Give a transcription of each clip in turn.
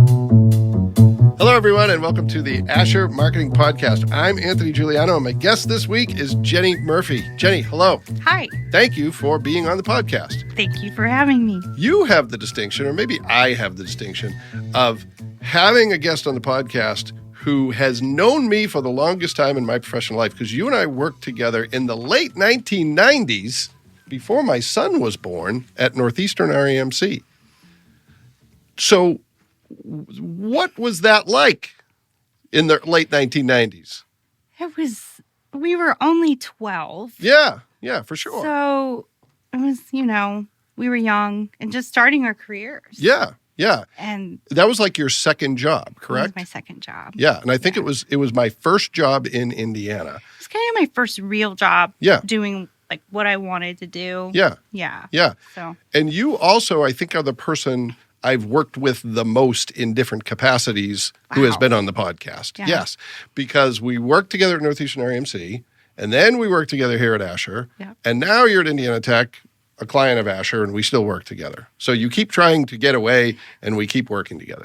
Hello, everyone, and welcome to the Asher Marketing Podcast. I'm Anthony Giuliano, and my guest this week is Jenny Murphy. Jenny, hello. Hi. Thank you for being on the podcast. Thank you for having me. You have the distinction, or maybe I have the distinction, of having a guest on the podcast who has known me for the longest time in my professional life, because you and I worked together in the late 1990s, before my son was born, at Northeastern REMC. So what was that like in the late 1990s? We were only 12. Yeah, for sure. So it was, we were young and just starting our careers. Yeah. And that was like your second job, correct? It was my second job. Yeah, and I think it was my first job in Indiana. It's kind of my first real job doing like what I wanted to do. Yeah. So. And you also, I think, are the person I've worked with the most in different capacities who has been on the podcast. Yeah. Yes, because we worked together at Northeastern REMC, and then we worked together here at Asher, and now you're at Indiana Tech, a client of Asher, and we still work together. So you keep trying to get away, and we keep working together.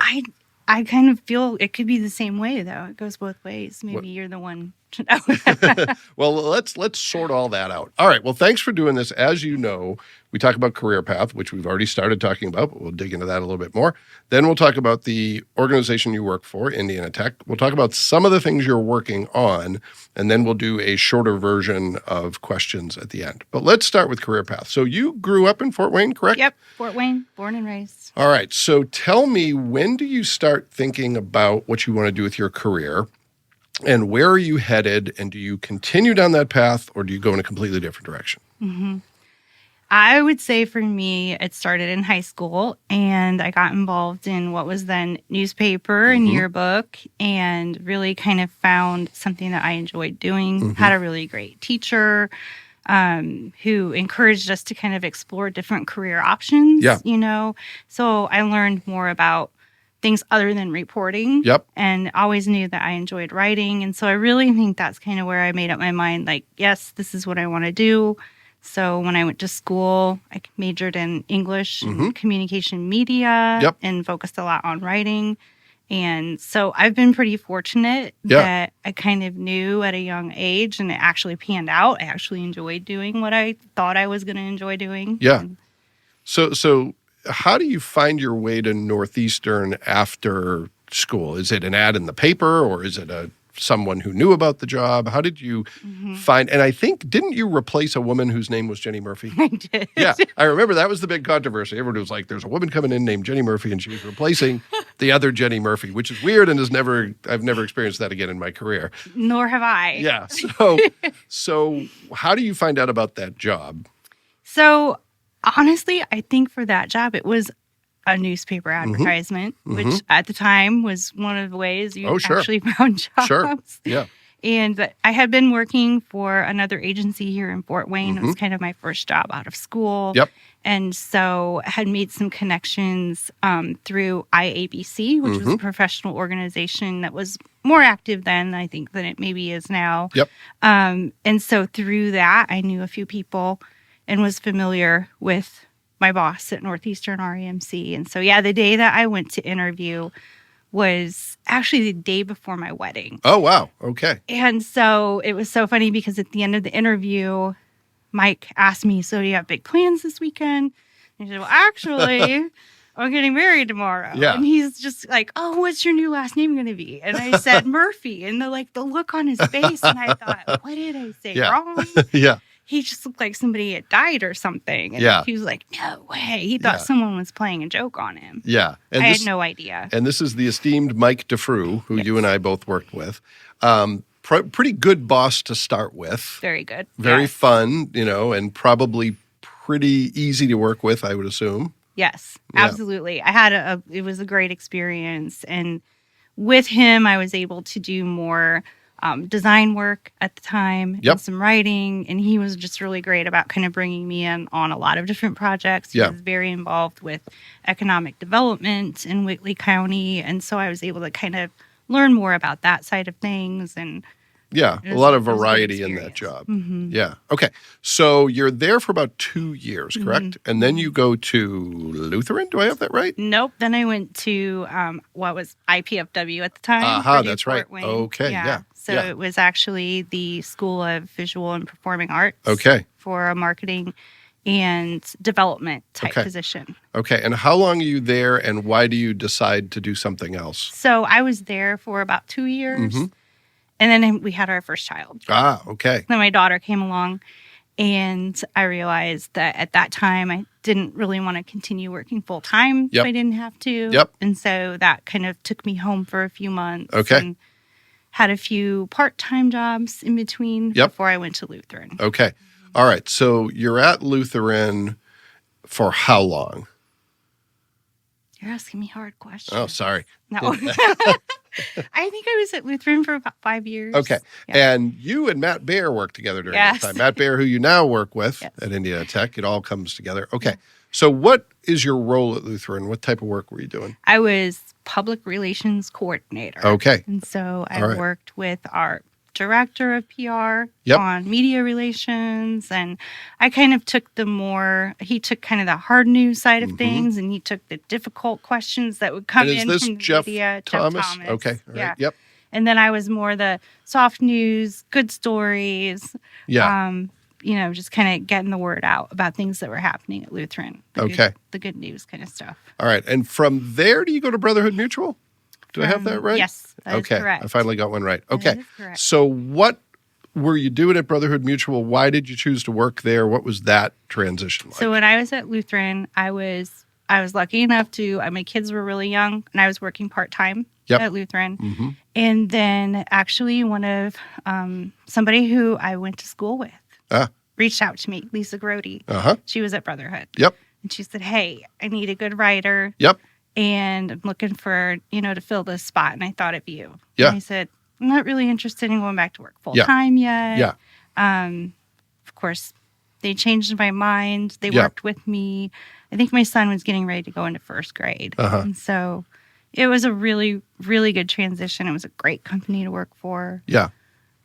I kind of feel it could be the same way, though. It goes both ways. Maybe you're the one to know. Well, let's sort all that out. All right. Well, thanks for doing this. As you know, we talk about career path, which we've already started talking about, but we'll dig into that a little bit more. Then we'll talk about the organization you work for, Indiana Tech. We'll talk about some of the things you're working on, and then we'll do a shorter version of questions at the end. But let's start with career path. So you grew up in Fort Wayne, correct? Yep, Fort Wayne, born and raised. All right. So tell me, when do you start thinking about what you want to do with your career? And where are you headed? And do you continue down that path, or do you go in a completely different direction? Mm-hmm. I would say for me, it started in high school, and I got involved in what was then newspaper and yearbook, and really kind of found something that I enjoyed doing. Had a really great teacher who encouraged us to kind of explore different career options, So I learned more about things other than reporting. And always knew that I enjoyed writing. And so I really think that's kind of where I made up my mind, like, yes, this is what I want to do. So when I went to school, I majored in English and communication media and focused a lot on writing. And so I've been pretty fortunate that I kind of knew at a young age, and it actually panned out. I actually enjoyed doing what I thought I was going to enjoy doing. Yeah. So how do you find your way to Northeastern after school? Is it an ad in the paper, or is it someone who knew about the job? How did you find? And I think, didn't you replace a woman whose name was Jenny Murphy? I did. Yeah, I remember that was the big controversy. Everyone was like, there's a woman coming in named Jenny Murphy, and she was replacing the other Jenny Murphy, which is weird, and I've never experienced that again in my career. Nor have I. Yeah. So how do you find out about that job? So honestly, I think for that job, it was a newspaper advertisement, which at the time was one of the ways you actually found jobs. Sure. Yeah. And I had been working for another agency here in Fort Wayne. It was kind of my first job out of school. Yep. And so I had made some connections through IABC, which was a professional organization that was more active then, I think, than it maybe is now. Yep. And so through that, I knew a few people and was familiar with my boss at Northeastern REMC. And so, the day that I went to interview was actually the day before my wedding. Oh, wow. Okay. And so it was so funny because at the end of the interview, Mike asked me, so do you have big plans this weekend? And he said, well, actually, I'm getting married tomorrow. Yeah. And he's just like, oh, what's your new last name going to be? And I said Murphy. And the look on his face. And I thought, what did I say wrong? Yeah. He just looked like somebody had died or something. And he was like, no way. He thought someone was playing a joke on him. Yeah. And I had no idea. And this is the esteemed Mike DeFrew, who you and I both worked with. Pretty good boss to start with. Very good. Very fun, and probably pretty easy to work with, I would assume. Yes, absolutely. I had it was a great experience. And with him, I was able to do more design work at the time and some writing. And he was just really great about kind of bringing me in on a lot of different projects. He was very involved with economic development in Whitley County. And so I was able to kind of learn more about that side of things and Yeah, It a was- lot of it was a good variety in that experience. job. Mhm. Yeah. Okay. So you're there for about 2 years, correct? And then you go to Lutheran. Do I have that right? Nope. Then I went to what was IPFW at the time. Aha, Purdue that's right. Fort Wayne. Okay, yeah, So yeah. it was actually the School of Visual and Performing Arts. Okay. For a marketing and development type Okay. position. Okay. And how long are you there, and why do you decide to do something else? So I was there for about 2 years, Mhm. and then we had our first child. Ah, okay. Then my daughter came along, and I realized that at that time I didn't really want to continue working full time Yep. if I didn't have to. Yep. And so that kind of took me home for a few months. Okay. And had a few part-time jobs in between Yep. before I went to Lutheran. Okay. All right. So you're at Lutheran for how long? You're asking me hard questions. Oh, sorry. No. I think I was at Lutheran for about 5 years. Okay. Yeah. And you and Matt Baer worked together during Yes. that time. Matt Baer, who you now work with Yes. at Indiana Tech. It all comes together. Okay. So what is your role at Lutheran? What type of work were you doing? I was public relations coordinator. Okay. And so I All right. worked with our director of PR Yep. on media relations. And I kind of took he took kind of the hard news side of Mhm. things, and he took the difficult questions that would come And is in this from the Jeff media. Thomas? Jeff Thomas. Okay. All right. Yeah. Yep. And then I was more the soft news, good stories, Yeah. just kind of getting the word out about things that were happening at Lutheran. Okay. The good news kind of stuff. All right. And from there, do you go to Brotherhood Mutual? Do I have that right? Yes, that is Okay. correct. I finally got one right. That Okay. is correct. So what were you doing at Brotherhood Mutual? Why did you choose to work there? What was that transition like? So when I was at Lutheran, I was lucky enough my kids were really young, and I was working part-time Yep. at Lutheran. Mm-hmm. And then actually one of somebody who I went to school with reached out to me, Lisa Grody. Uh-huh. She was at Brotherhood. Yep. And she said, "Hey, I need a good writer. Yep. And I'm looking for, to fill this spot. And I thought of you." Yeah. And I said, "I'm not really interested in going back to work full time yet." Yeah. Of course, they changed my mind. They Yeah. worked with me. I think my son was getting ready to go into first grade. Uh-huh. And so it was a really, really good transition. It was a great company to work for. Yeah.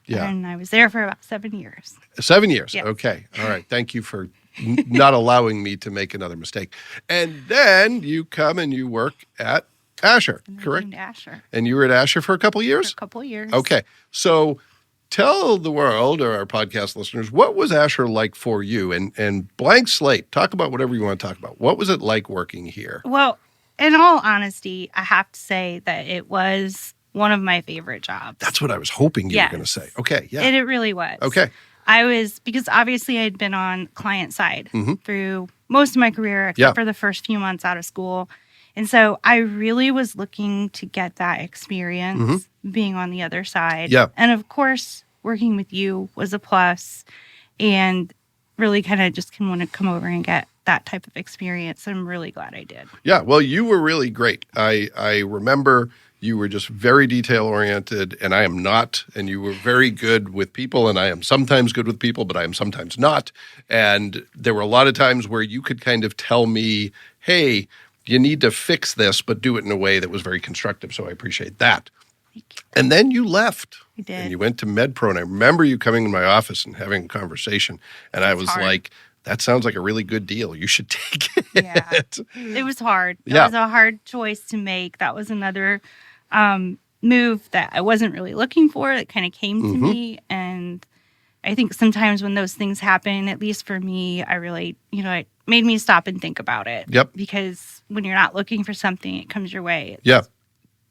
Yeah. And I was there for about 7 years. 7 years. Yes. Okay. All right. Thank you for not allowing me to make another mistake. And then you come and you work at Asher, And I correct? came to Asher And you were at Asher for a couple of for years? a couple of years. Okay. So tell the world or our podcast listeners, what was Asher like for you? And blank slate, talk about whatever you want to talk about. What was it like working here? Well, in all honesty, I have to say that it was one of my favorite jobs. That's what I was hoping you Yes. were going to say. Okay. Yeah. And it really was. Okay. Because obviously I'd been on client side Mhm. through most of my career, except Yeah. for the first few months out of school. And so I really was looking to get that experience being on the other side. Mm-hmm. Yeah. And of course, working with you was a plus, and really kind of just want to come over and get that type of experience. I'm really glad I did. Yeah, well, you were really great. I remember you were just very detail oriented, and I am not. And you were very good with people, and I am sometimes good with people, but I am sometimes not. And there were a lot of times where you could kind of tell me, hey, you need to fix this, but do it in a way that was very constructive. So I appreciate that. Thank you. And then you left. I did. And you went to MedPro, and I remember you coming in my office and having a conversation, and I was hard. like, that sounds like a really good deal. You should take it. Yeah. It was hard. That Yeah. was a hard choice to make. That was another move that I wasn't really looking for. It kind of came to me. And I think sometimes when those things happen, at least for me, I really, it made me stop and think about it. Yep. Because when you're not looking for something, it comes your way. It's, Yeah.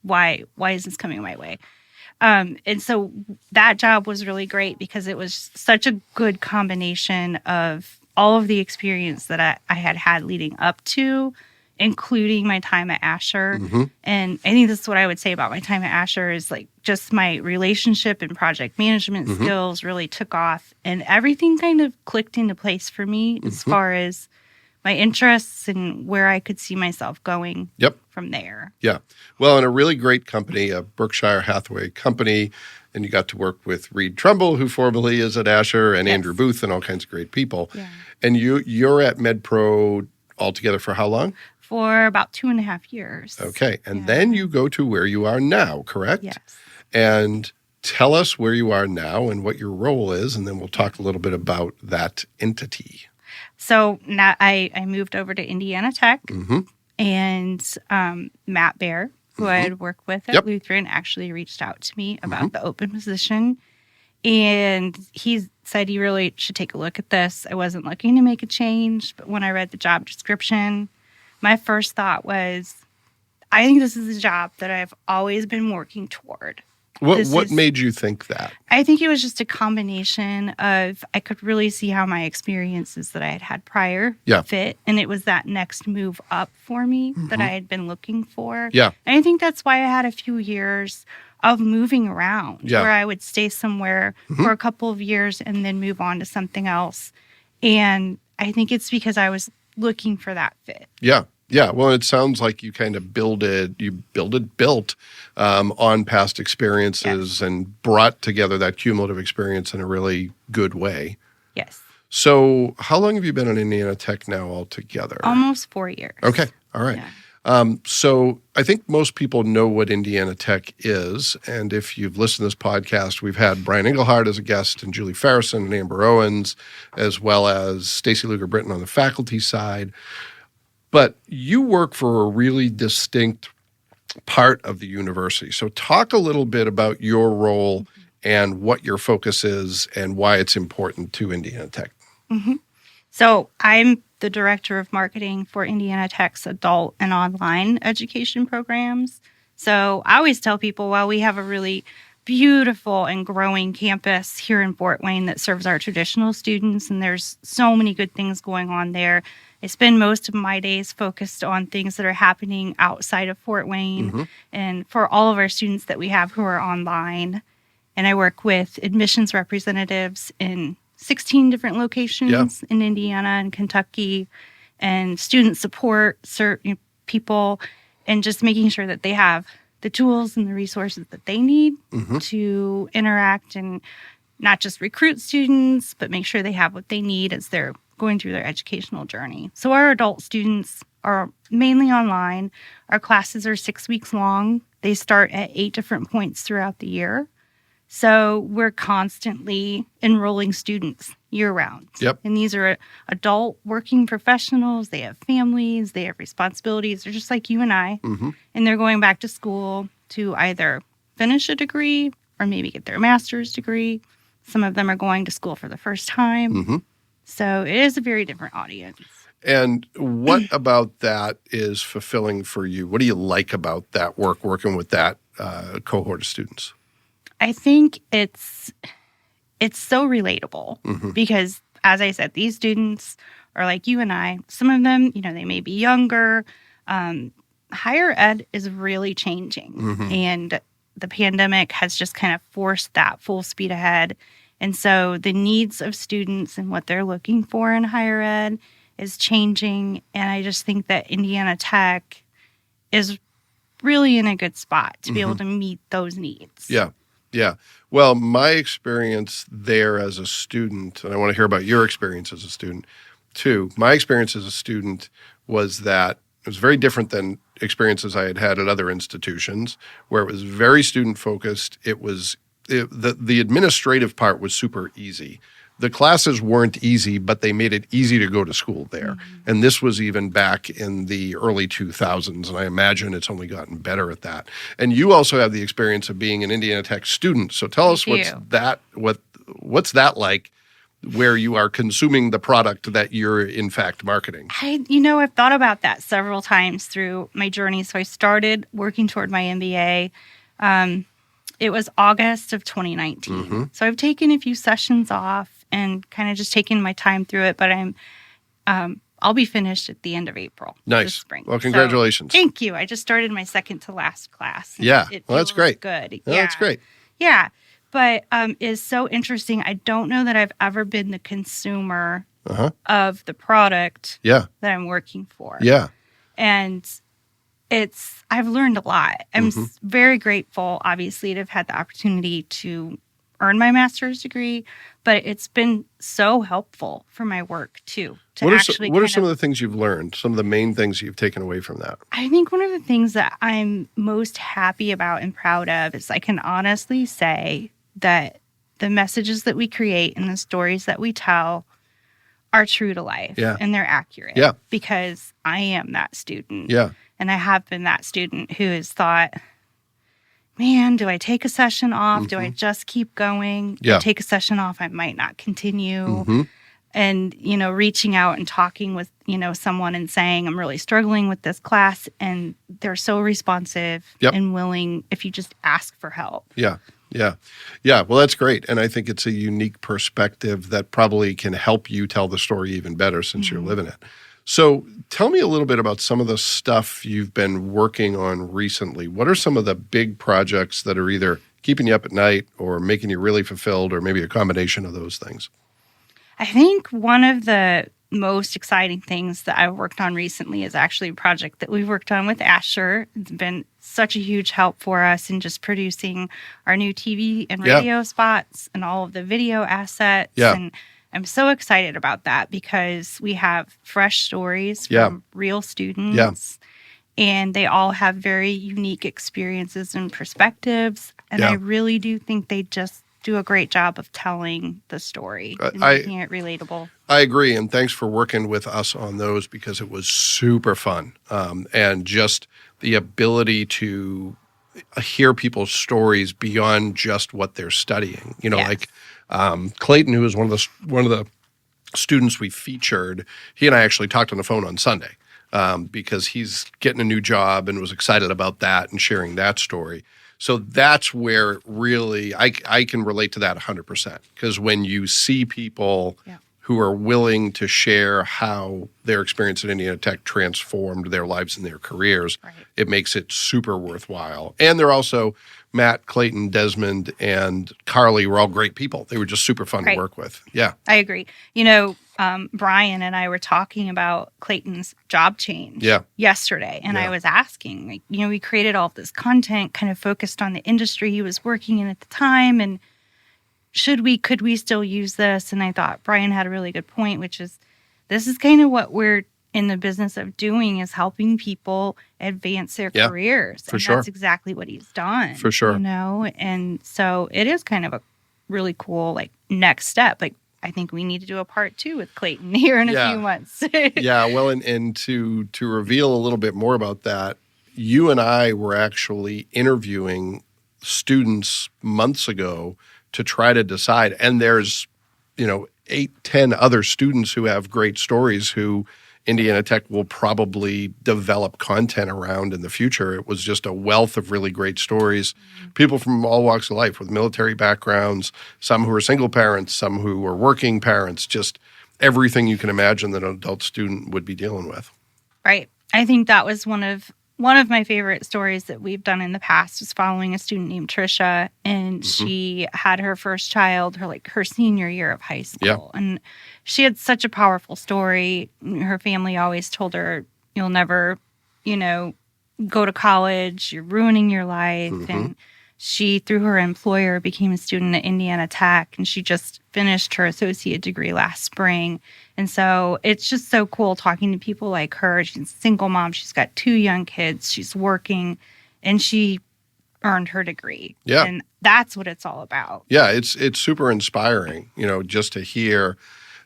Why is this coming my way? And so that job was really great because it was such a good combination of all of the experience that I had leading up to, including my time at Asher. And I think this is what I would say about my time at Asher is like just my relationship and project management skills really took off, and everything kind of clicked into place for me as far as my interests and where I could see myself going Yep. from there. Yeah. Well, in a really great company, a Berkshire Hathaway company, and you got to work with Reed Trumbull, who formerly is at Asher, and Yes. Andrew Booth, and all kinds of great people. Yeah. And you're at MedPro altogether for how long? For about 2.5 years. Okay. And Yeah. then you go to where you are now, correct? Yes. And tell us where you are now and what your role is, and then we'll talk a little bit about that entity. So now I moved over to Indiana Tech, Mm-hmm. and Matt Baer, who I had worked with at Yep. Lutheran, actually reached out to me about the open position. And he said he really should take a look at this. I wasn't looking to make a change, but when I read the job description, my first thought was, I think this is a job that I've always been working toward. What made you think that? I think it was just a combination of, I could really see how my experiences that I had had prior fit. And it was that next move up for me that I had been looking for. Yeah. And I think that's why I had a few years of moving around where I would stay somewhere for a couple of years and then move on to something else. And I think it's because I was looking for that fit. Yeah. Yeah. Well, it sounds like you kind of built on past experiences and brought together that cumulative experience in a really good way. Yes. So how long have you been at Indiana Tech now altogether? Almost 4 years. Okay. All right. Yeah. So I think most people know what Indiana Tech is. And if you've listened to this podcast, we've had Brian Engelhardt as a guest and Julie Farrison and Amber Owens, as well as Stacy Luger-Britton on the faculty side. But you work for a really distinct part of the university. So talk a little bit about your role and what your focus is and why it's important to Indiana Tech. Mm-hmm. So I'm the director of marketing for Indiana Tech's adult and online education programs. So I always tell people, while we have a really beautiful and growing campus here in Fort Wayne that serves our traditional students, and there's so many good things going on there, I spend most of my days focused on things that are happening outside of Fort Wayne and for all of our students that we have who are online. And I work with admissions representatives in 16 different locations in Indiana and Kentucky, and student support people, and just making sure that they have the tools and the resources that they need to interact and not just recruit students, but make sure they have what they need as they're going through their educational journey. So our adult students are mainly online. Our classes are 6 weeks long. They start at 8 different points throughout the year. So we're constantly enrolling students year-round. Yep. And these are adult working professionals. They have families. They have responsibilities. They're just like you and I. And they're going back to school to either finish a degree or maybe get their master's degree. Some of them are going to school for the first time. So it is a very different audience. And what about that is fulfilling for you? What do you like about that work, working with that cohort of students? I think it's so relatable because, as I said, these students are like you and I. Some of them, they may be younger. Higher ed is really changing, and the pandemic has just kind of forced that full speed ahead. And so the needs of students and what they're looking for in higher ed is changing. And I just think that Indiana Tech is really in a good spot to be able to meet those needs. Yeah. Yeah. Well, my experience there as a student, and I want to hear about your experience as a student too. My experience as a student was that it was very different than experiences I had had at other institutions, where it was very student focused. The administrative part was super easy. The classes weren't easy, but they made it easy to go to school there. And this was even back in the early 2000s, and I imagine it's only gotten better at that. And you also have the experience of being an Indiana Tech student. So tell us what's that like, where you are consuming the product that you're in fact marketing? I've thought about that several times through my journey. So I started working toward my MBA. It was August of 2019. So I've taken a few sessions off and kind of just taken my time through it, but I'll be finished at the end of April. Nice. This spring. Well, congratulations. So, thank you. I just started my second to last class. Yeah. Well, that's great. Good. Well, that's great. Yeah. But it's so interesting. I don't know that I've ever been the consumer of the product that I'm working for. Yeah. And I've learned a lot. I'm very grateful, obviously, to have had the opportunity to earn my master's degree, but it's been so helpful for my work too. What are some of the things you've learned? Some of the main things you've taken away from that? I think one of the things that I'm most happy about and proud of is I can honestly say that the messages that we create and the stories that we tell are true to life and they're accurate. Yeah. Because I am that student. Yeah. And I have been that student who has thought, man, do I take a session off? Do I just keep going? Yeah. If I take a session off, I might not continue. Mm-hmm. And, reaching out and talking with, someone and saying, I'm really struggling with this class. And they're so responsive and willing if you just ask for help. Yeah. Yeah. Yeah. Well, that's great. And I think it's a unique perspective that probably can help you tell the story even better since you're living it. So tell me a little bit about some of the stuff you've been working on recently. What are some of the big projects that are either keeping you up at night or making you really fulfilled, or maybe a combination of those things? I think one of the most exciting things that I've worked on recently is actually a project that we've worked on with Asher. It's been such a huge help for us in just producing our new TV and radio spots and all of the video assets. Yeah. And I'm so excited about that because we have fresh stories from real students. And they all have very unique experiences and perspectives. And I really do think they just do a great job of telling the story and making it relatable. I agree. And thanks for working with us on those because it was super fun. And just the ability to hear people's stories beyond just what they're studying. Like Clayton, who was one of the students we featured, he and I actually talked on the phone on Sunday because he's getting a new job and was excited about that and sharing that story. So that's where really I can relate to that 100%, because when you see people who are willing to share how their experience at Indiana Tech transformed their lives and their careers, it makes it super worthwhile. And they're also, Matt, Clayton, Desmond, and Carly were all great people. They were just super fun to work with. Yeah. I agree. Brian and I were talking about Clayton's job change yesterday. And I was asking, we created all of this content kind of focused on the industry he was working in at the time. And could we still use this? And I thought Brian had a really good point, which is this is kind of what we're in the business of doing, is helping people advance their careers. For and sure. That's exactly what he's done. For sure. And so it is kind of a really cool next step. I think we need to do a part 2 with Clayton here in a few months. Well, and to reveal a little bit more about that, you and I were actually interviewing students months ago to try to decide. And there's, 8, 10 other students who have great stories who Indiana Tech will probably develop content around in the future. It was just a wealth of really great stories. People from all walks of life with military backgrounds, some who are single parents, some who are working parents, just everything you can imagine that an adult student would be dealing with. Right. I think that was one of my favorite stories that we've done in the past was following a student named Trisha, and she had her first child, her senior year of high school. And she had such a powerful story. Her family always told her, you'll never, go to college, you're ruining your life. And she, through her employer, became a student at Indiana Tech, and she just finished her associate degree last spring. And so it's just so cool talking to people like her. She's a single mom. She's got 2 young kids. She's working, and she earned her degree. Yeah. And that's what it's all about. Yeah, it's super inspiring, just to hear,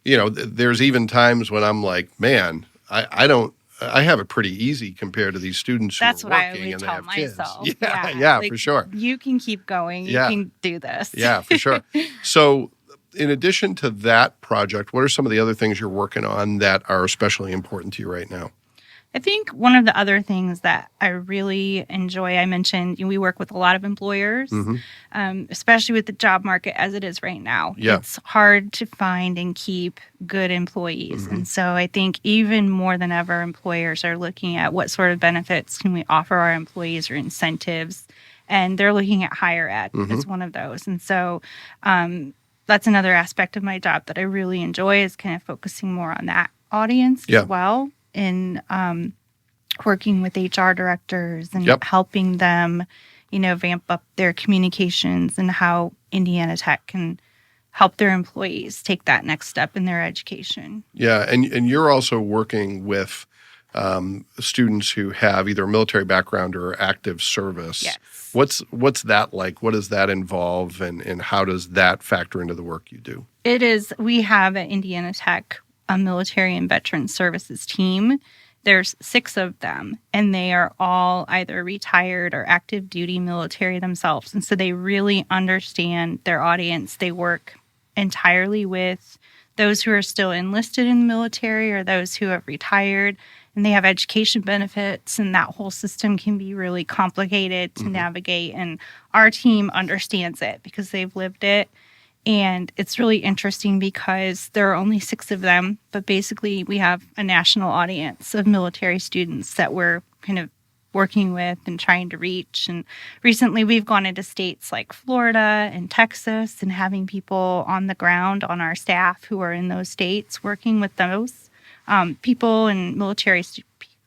there's even times when I'm like, man, I have it pretty easy compared to these students who That's are what I working always and they tell have myself. kids. Yeah, for sure. You can keep going. You can do this. Yeah, for sure. So in addition to that project, what are some of the other things you're working on that are especially important to you right now? I think one of the other things that I really enjoy, I mentioned, we work with a lot of employers, especially with the job market as it is right now. Yeah. It's hard to find and keep good employees. And so I think even more than ever, employers are looking at what sort of benefits can we offer our employees or incentives. And they're looking at higher ed as one of those. And so that's another aspect of my job that I really enjoy, is kind of focusing more on that audience as well. In working with HR directors and helping them, vamp up their communications and how Indiana Tech can help their employees take that next step in their education. Yeah, and you're also working with students who have either a military background or active service. Yes. What's that like? What does that involve, and how does that factor into the work you do? It is. We have at Indiana Tech a military and veteran services team. There's 6 of them, and they are all either retired or active duty military themselves. And so they really understand their audience. They work entirely with those who are still enlisted in the military or those who have retired, and they have education benefits, and that whole system can be really complicated to navigate. And our team understands it because they've lived it. And it's really interesting because there are only 6 of them, but basically we have a national audience of military students that we're kind of working with and trying to reach. And recently we've gone into states like Florida and Texas and having people on the ground on our staff who are in those states working with those people and military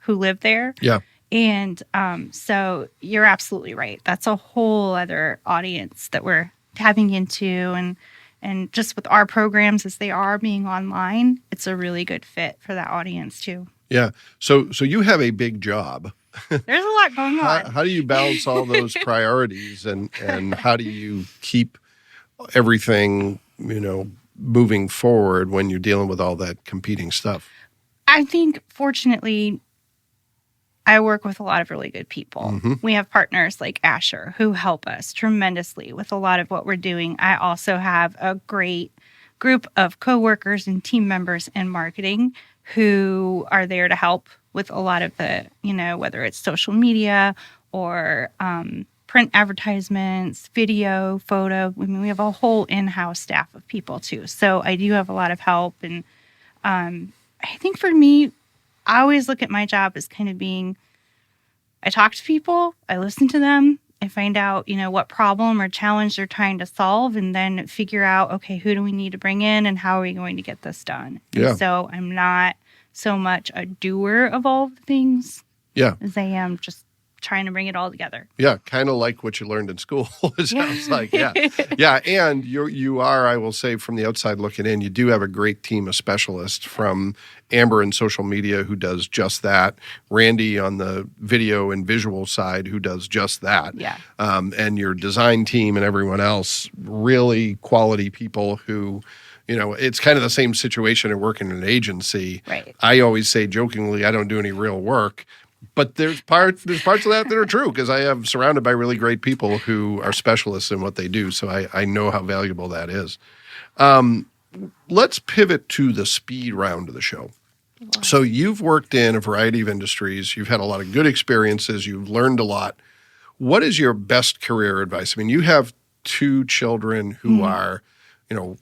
who live there. Yeah. And so you're absolutely right. That's a whole other audience that we're tapping into, and just with our programs as they are being online, it's a really good fit for that audience too. Yeah. So you have a big job. There's a lot going on. How do you balance all those priorities, and how do you keep everything, moving forward when you're dealing with all that competing stuff? I think fortunately I work with a lot of really good people. We have partners like Asher who help us tremendously with a lot of what we're doing. I also have a great group of coworkers and team members in marketing who are there to help with a lot of the, whether it's social media or print advertisements, video, photo. I mean, we have a whole in-house staff of people too. So I do have a lot of help. And I think for me, I always look at my job as kind of being, I talk to people, I listen to them, I find out, what problem or challenge they're trying to solve, and then figure out, okay, who do we need to bring in and how are we going to get this done? Yeah. And so I'm not so much a doer of all the things as I am just trying to bring it all together. Yeah, kind of like what you learned in school, it sounds like. Yeah. Yeah, and you are, I will say, from the outside looking in, you do have a great team of specialists, from Amber in social media, who does just that, Randy on the video and visual side, who does just that. Yeah. And your design team and everyone else, really quality people who, it's kind of the same situation in working in an agency. Right. I always say jokingly, I don't do any real work. But there's parts of that are true, because I am surrounded by really great people who are specialists in what they do. So I know how valuable that is. Let's pivot to the speed round of the show. So you've worked in a variety of industries. You've had a lot of good experiences. You've learned a lot. What is your best career advice? I mean, you have 2 children who are,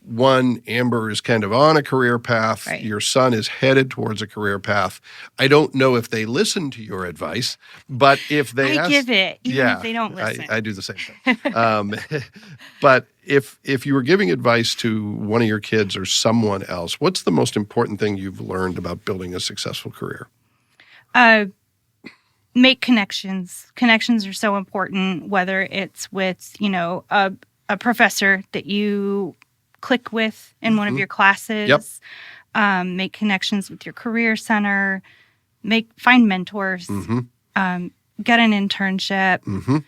one, Amber is kind of on a career path. Right. Your son is headed towards a career path. I don't know if they listen to your advice, but if they give it, even if they don't listen. I do the same thing. But if you were giving advice to one of your kids or someone else, what's the most important thing you've learned about building a successful career? Make connections. Connections are so important, whether it's with, a professor that you click with in one of your classes. Yep. Make connections with your career center. Find mentors. Get an internship.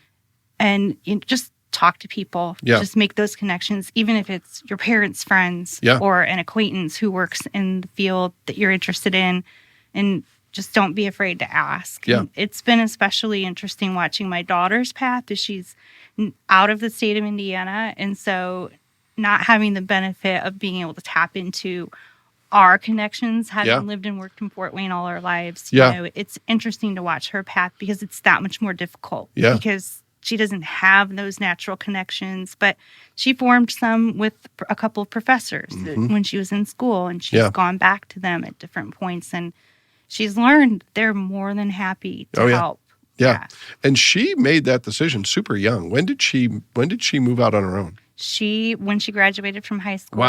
And just talk to people. Yeah. Just make those connections, even if it's your parents' friends or an acquaintance who works in the field that you're interested in. And just don't be afraid to ask. Yeah. And it's been especially interesting watching my daughter's path as she's out of the state of Indiana. And so not having the benefit of being able to tap into our connections, having lived and worked in Fort Wayne all our lives, it's interesting to watch her path because it's that much more difficult. Yeah. Because she doesn't have those natural connections, but she formed some with a couple of professors when she was in school, and she's gone back to them at different points, and she's learned they're more than happy to help. Yeah. And she made that decision super young. When did she move out on her own? When she graduated from high school,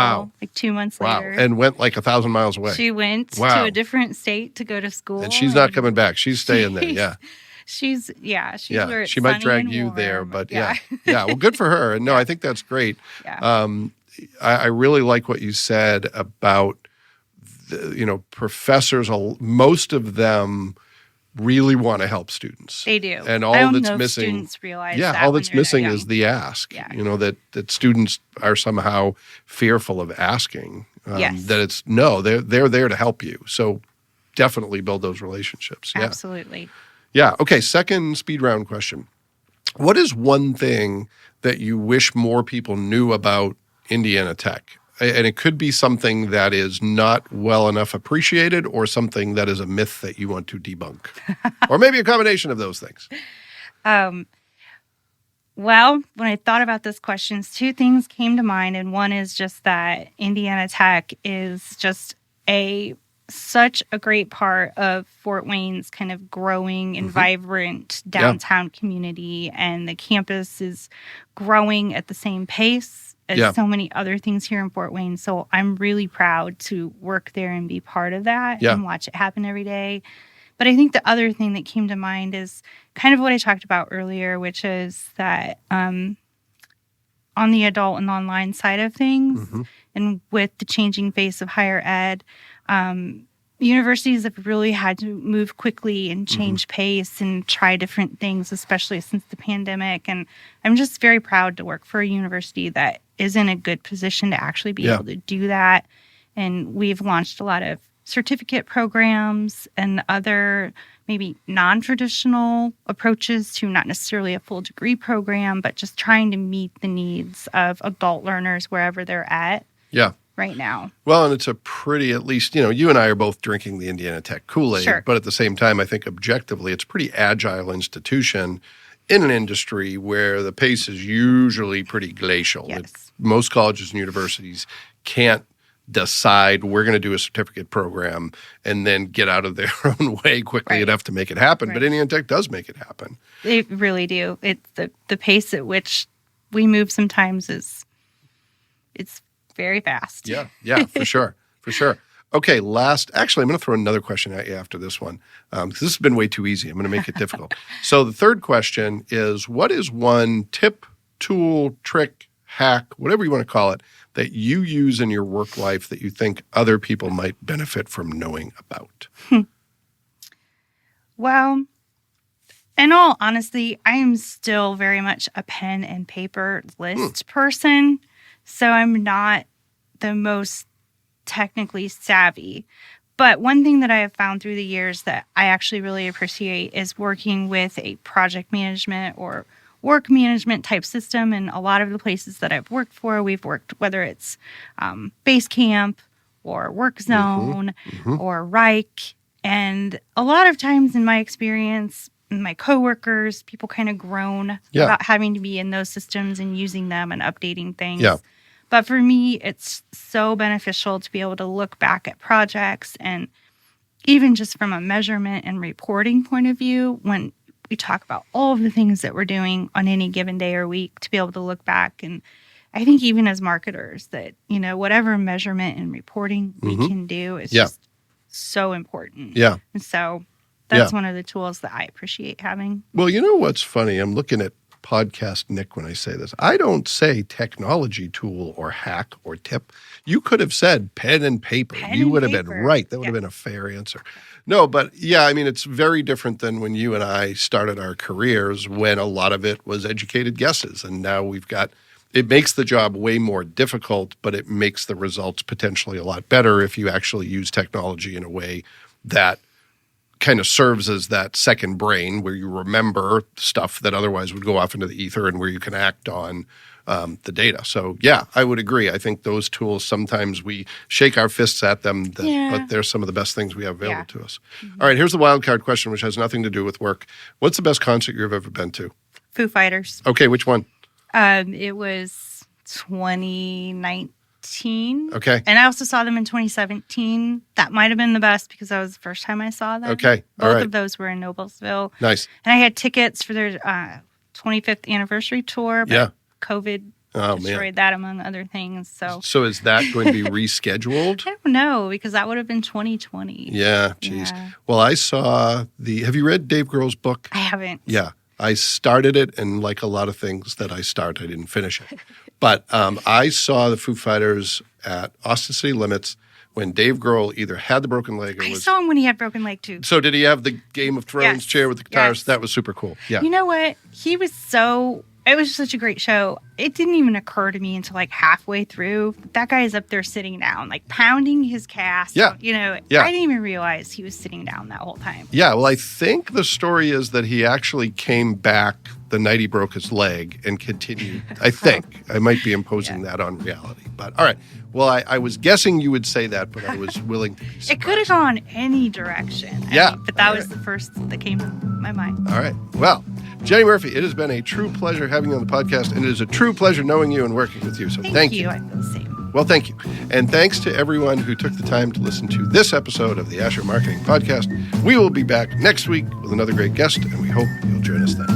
like 2 months later. And went like 1,000 miles away. She went to a different state to go to school. And she's not coming back. She's staying there. Yeah. She's where it's she might sunny drag and you warm. there, but yeah. Well, good for her. And no, I think that's great. Yeah. I really like what you said about professors, most of them really want to help students. They do. And I all don't that's know if missing, students realize that all when that's they're that missing young. is the ask. Yeah. That students are somehow fearful of asking. Yes. That it's no, they're there to help you. So definitely build those relationships. Yeah. Absolutely. Yeah. Okay. Second speed round question. What is one thing that you wish more people knew about Indiana Tech? And it could be something that is not well enough appreciated or something that is a myth that you want to debunk. Or maybe a combination of those things. Well, when I thought about this question, two things came to mind. And one is just that Indiana Tech is just such a great part of Fort Wayne's kind of growing and vibrant downtown community. And the campus is growing at the same pace as so many other things here in Fort Wayne. So I'm really proud to work there and be part of that and watch it happen every day. But I think the other thing that came to mind is kind of what I talked about earlier, which is that on the adult and online side of things, and with the changing face of higher ed, universities have really had to move quickly and change pace and try different things, especially since the pandemic. And I'm just very proud to work for a university that is in a good position to actually be able to do that. And we've launched a lot of certificate programs and other maybe non-traditional approaches to not necessarily a full degree program, but just trying to meet the needs of adult learners wherever they're at. Right now. Well, and it's a pretty, at least, you and I are both drinking the Indiana Tech Kool-Aid, but at the same time, I think objectively, it's a pretty agile institution in an industry where the pace is usually pretty glacial. Most colleges and universities can't decide we're going to do a certificate program and then get out of their own way quickly enough to make it happen. But Indiana Tech does make it happen. They really do. It's the pace at which we move sometimes it's very fast. Yeah, for sure. Okay, actually, I'm going to throw another question at you after this one, because this has been way too easy. I'm going to make it difficult. So the third question is, what is one tip, tool, trick, hack, whatever you want to call it, that you use in your work life that you think other people might benefit from knowing about? Well, in all honesty, I am still very much a pen and paper list person. So I'm not the most technically savvy. But one thing that I have found through the years that I actually really appreciate is working with a project management or work management type system. And a lot of the places that I've worked for, we've worked, whether it's Basecamp or WorkZone or Wrike. And a lot of times in my experience, my coworkers, people kind of groan about having to be in those systems and using them and updating things. But for me, it's so beneficial to be able to look back at projects, and even just from a measurement and reporting point of view, when we talk about all of the things that we're doing on any given day or week, to be able to look back. And I think even as marketers that, whatever measurement and reporting we can do is just so important. And so that's one of the tools that I appreciate having. Well, you know what's funny? I'm looking at Podcast Nick when I say this. I don't say technology tool or hack or tip. You could have said pen and paper. You would have been right. That would have been a fair answer. No, but it's very different than when you and I started our careers, when a lot of it was educated guesses. And now it makes the job way more difficult, but it makes the results potentially a lot better if you actually use technology in a way that kind of serves as that second brain, where you remember stuff that otherwise would go off into the ether and where you can act on the data. So, I would agree. I think those tools, sometimes we shake our fists at them, but they're some of the best things we have available to us. All right, here's the wild card question, which has nothing to do with work. What's the best concert you've ever been to? Foo Fighters. Okay, which one? It was 2019. Okay. And I also saw them in 2017. That might have been the best because that was the first time I saw them. Okay. Both of those were in Noblesville. Nice. And I had tickets for their 25th anniversary tour, but COVID destroyed that, among other things. So is that going to be rescheduled? I don't know, because that would have been 2020. Yeah, geez. Yeah. Well, I saw have you read Dave Grohl's book? I haven't. Yeah. I started it, and like a lot of things that I start, I didn't finish it. But I saw the Foo Fighters at Austin City Limits when Dave Grohl either had the broken leg or I was. saw him when he had broken leg too. So did he have the Game of Thrones Yes. chair with the guitars? Yes. That was super cool. Yeah. You know what? It was such a great show. It didn't even occur to me until like halfway through. That guy is up there sitting down, like pounding his cast. Yeah. You know, Yeah. I didn't even realize he was sitting down that whole time. Yeah, well, I think the story is that he actually came back the night he broke his leg and continued. I think. I might be imposing that on reality. But all right. Well, I was guessing you would say that, but I was willing to be surprised. It could have gone any direction. Yeah. But that All was right. the first that came to my mind. All right. Well, Jenny Murphy, it has been a true pleasure having you on the podcast, and it is a true pleasure knowing you and working with you. So thank you. I feel the same. Well, thank you. And thanks to everyone who took the time to listen to this episode of the Asher Marketing Podcast. We will be back next week with another great guest, and we hope you'll join us then.